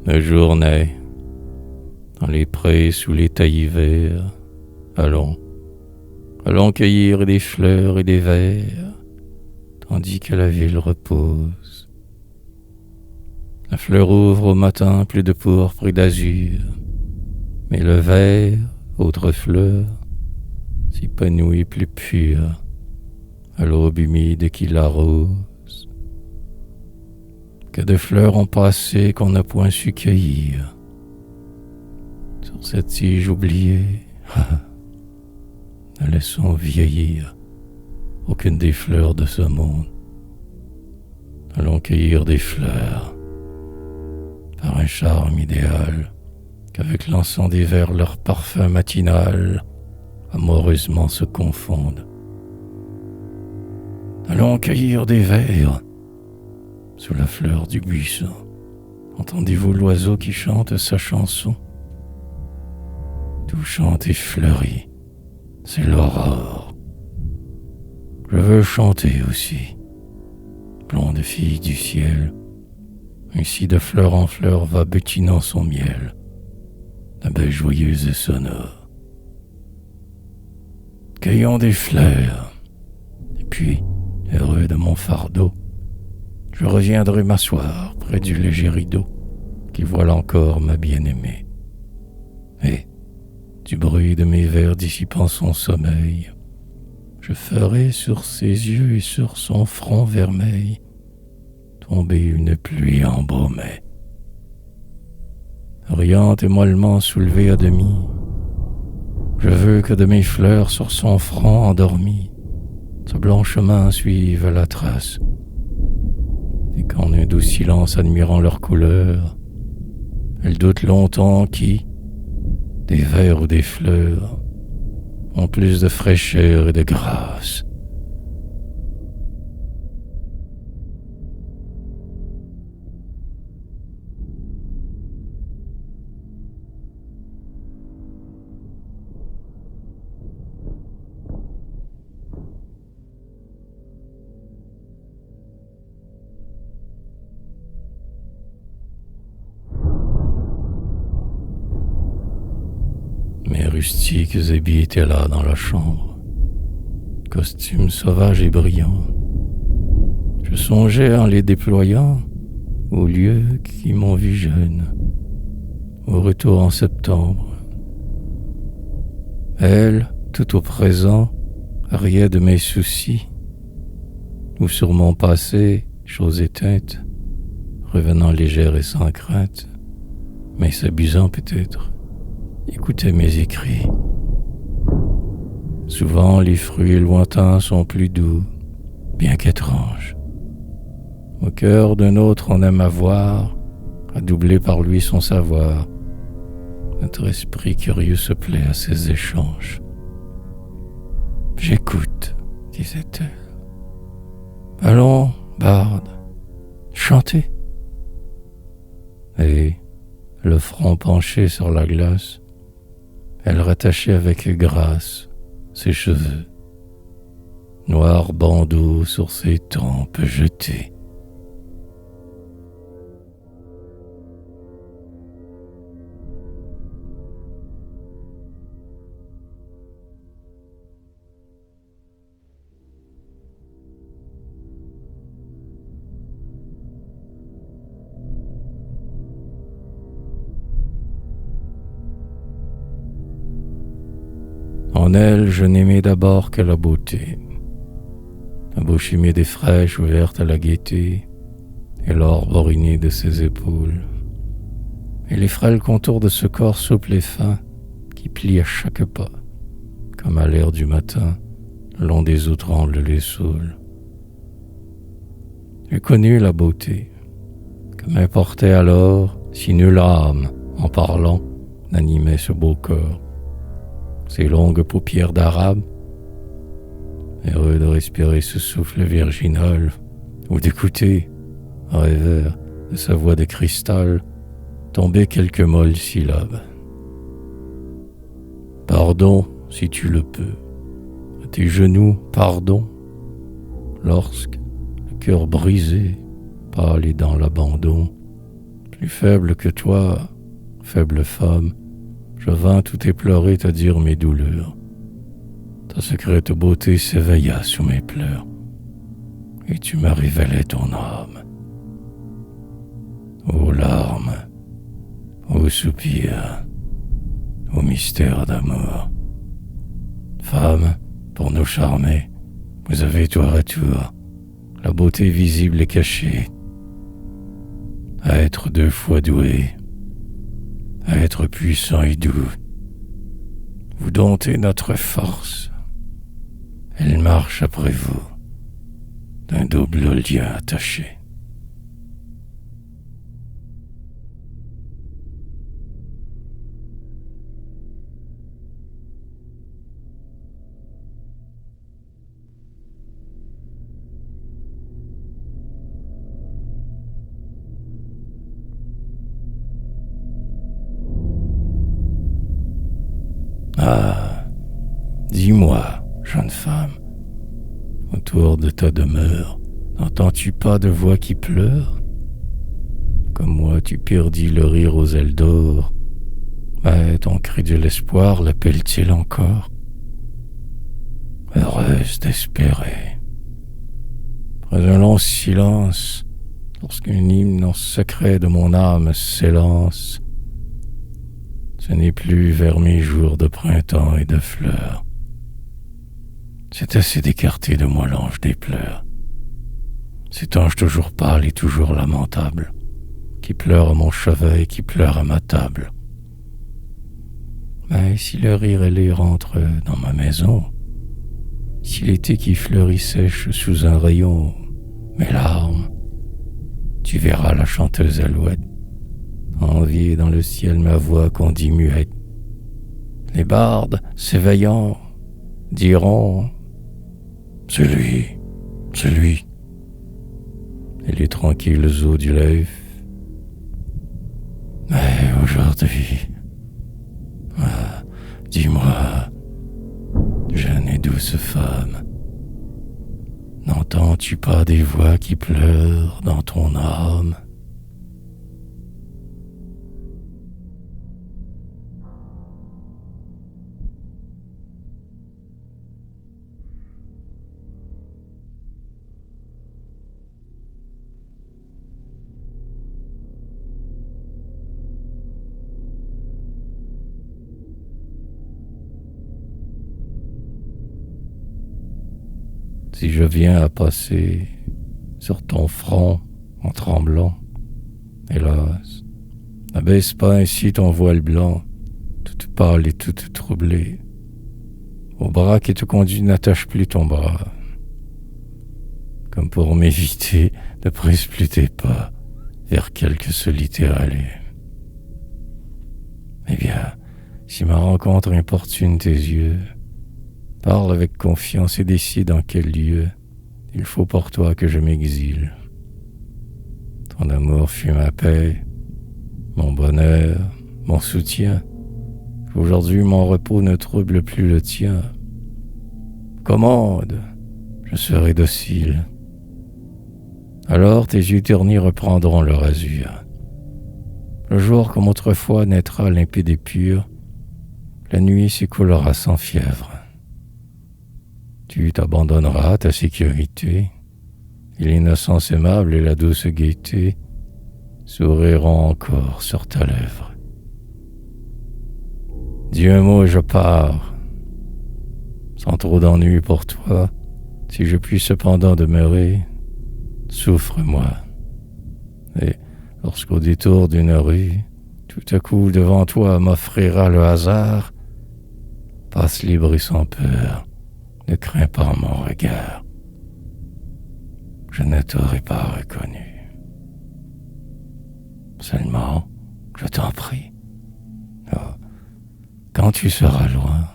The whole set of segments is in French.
de journée, dans les prés sous les taillis verts, allons cueillir des fleurs et des vers, tandis que la ville repose. La fleur ouvre au matin plus de pourpre et d'azur, mais le vert, autre fleur, s'épanouit plus pur à l'aube humide qui l'arrose. Que de fleurs ont passé qu'on n'a point su cueillir. Sur cette tige oubliée, ne laissons vieillir aucune des fleurs de ce monde. Allons cueillir des fleurs par un charme idéal qu'avec l'encens des vers leur parfum matinal amoureusement se confondent. Allons cueillir des vers sous la fleur du buisson. Entendez-vous l'oiseau qui chante sa chanson? Tout chante et fleurit, c'est l'aurore. Je veux chanter aussi, blonde fille du ciel. Ainsi de fleur en fleur va butinant son miel, d'abeille joyeuse et sonore. Cueillons des fleurs, et puis, heureux de mon fardeau, je reviendrai m'asseoir près du léger rideau qui voile encore ma bien-aimée. Et, du bruit de mes vers dissipant son sommeil, je ferai sur ses yeux et sur son front vermeil tomber une pluie embaumée. Riante et mollement soulevée à demi, je veux que de mes fleurs sur son front endormi, ce blanche main suive la trace, et qu'en un doux silence admirant leur couleur, elle doute longtemps qui, des vers ou des fleurs, ont plus de fraîcheur et de grâce. Mes rustiques habits étaient là dans la chambre, costumes sauvages et brillants. Je songeais en les déployant aux lieux qui m'ont vu jeune, au retour en septembre. Elle, tout au présent, riait de mes soucis, ou sur mon passé, chose éteinte, revenant légère et sans crainte, mais s'abusant peut-être. Écoutez mes écrits. Souvent les fruits lointains sont plus doux, bien qu'étranges. Au cœur d'un autre on aime avoir, à doubler par lui son savoir. Notre esprit curieux se plaît à ces échanges. J'écoute, disait-elle. Allons, barde, chantez. Et, le front penché sur la glace, elle rattachait avec grâce ses cheveux, noirs bandeaux sur ses tempes jetées. En elle, je n'aimais d'abord que la beauté, la bouche humide et fraîche ouverte à la gaieté, et l'or boriné de ses épaules, et les frêles contours de ce corps souple et fin qui plie à chaque pas, comme à l'air du matin, le long des eaux tremblent les saules. J'ai connu la beauté, que m'importait alors si nulle âme, en parlant, n'animait ce beau corps. Ses longues paupières d'arabe, heureux de respirer ce souffle virginal, ou d'écouter, rêveur, de sa voix de cristal, tomber quelques molles syllabes. Pardon, si tu le peux, à tes genoux, pardon, lorsque, le cœur brisé, pâle et dans l'abandon, Plus faible que toi, faible femme, je vins tout éploré te dire mes douleurs. Ta secrète beauté s'éveilla sous mes pleurs, et tu me révélais ton âme. Ô larmes, ô soupirs, ô mystère d'amour. Femme, pour nous charmer, vous avez tour à tour la beauté visible et cachée. À être deux fois doué, à être puissant et doux. Vous domptez notre force. Elle marche après vous, d'un double lien attaché. Ah, dis-moi, jeune femme, autour de ta demeure, n'entends-tu pas de voix qui pleurent? Comme moi, tu perdis le rire aux ailes d'or, mais ton cri de l'espoir l'appelle-t-il encore? Heureuse d'espérer. Après un long silence, lorsqu'un hymne secret de mon âme s'élance, ce n'est plus vers mes jours de printemps et de fleurs. C'est assez d'écarter de moi l'ange des pleurs. Cet ange toujours pâle et toujours lamentable, qui pleure à mon chevet et qui pleure à ma table. Mais si le rire ailé rentre dans ma maison, si l'été qui fleurit sèche sous un rayon mes larmes, tu verras la chanteuse alouette envier dans le ciel ma voix qu'on dit muette. Les bardes, s'éveillant, diront « C'est lui, c'est lui ». Et les tranquilles eaux du Leif. Mais aujourd'hui, dis-moi, jeune et douce femme, n'entends-tu pas des voix qui pleurent dans ton âme? Si je viens à passer sur ton front en tremblant, hélas, n'abaisse pas ainsi ton voile blanc, toute pâle et toute troublée. Au bras qui te conduit, n'attache plus ton bras, comme pour m'éviter, ne presse plus tes pas vers quelque solitaire allée. Eh bien, si ma rencontre importune tes yeux, parle avec confiance et décide en quel lieu il faut pour toi que je m'exile. Ton amour fut ma paix, mon bonheur, mon soutien. Aujourd'hui, mon repos ne trouble plus le tien. Commande, je serai docile. Alors tes yeux ternis reprendront leur azur. Le jour comme autrefois naîtra limpide et pur, la nuit s'écoulera sans fièvre. Tu t'abandonneras à ta sécurité, et l'innocence aimable et la douce gaieté souriront encore sur ta lèvre. Dis un mot et je pars, sans trop d'ennui pour toi, si je puis cependant demeurer, souffre-moi. Et lorsqu'au détour d'une rue, tout à coup devant toi m'offrira le hasard, passe libre et sans peur, ne crains pas mon regard. Je ne t'aurais pas reconnu. Seulement, je t'en prie, quand tu seras loin,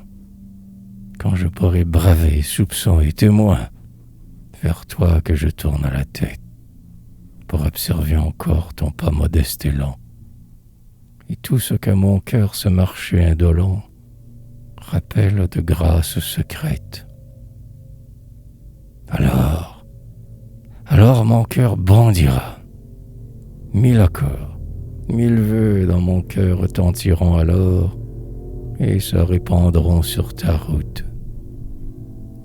quand je pourrai braver soupçons et témoins, vers toi que je tourne la tête, pour observer encore ton pas modeste et lent, et tout ce qu'à mon cœur ce marché indolent rappelle de grâces secrètes. Alors mon cœur bondira, mille accords, Mille vœux dans mon cœur retentiront alors et se répandront sur ta route.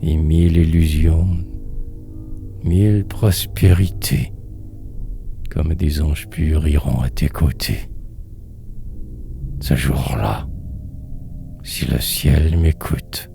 Et mille illusions, mille prospérités, comme des anges purs iront à tes côtés. Ce jour-là, si le ciel m'écoute,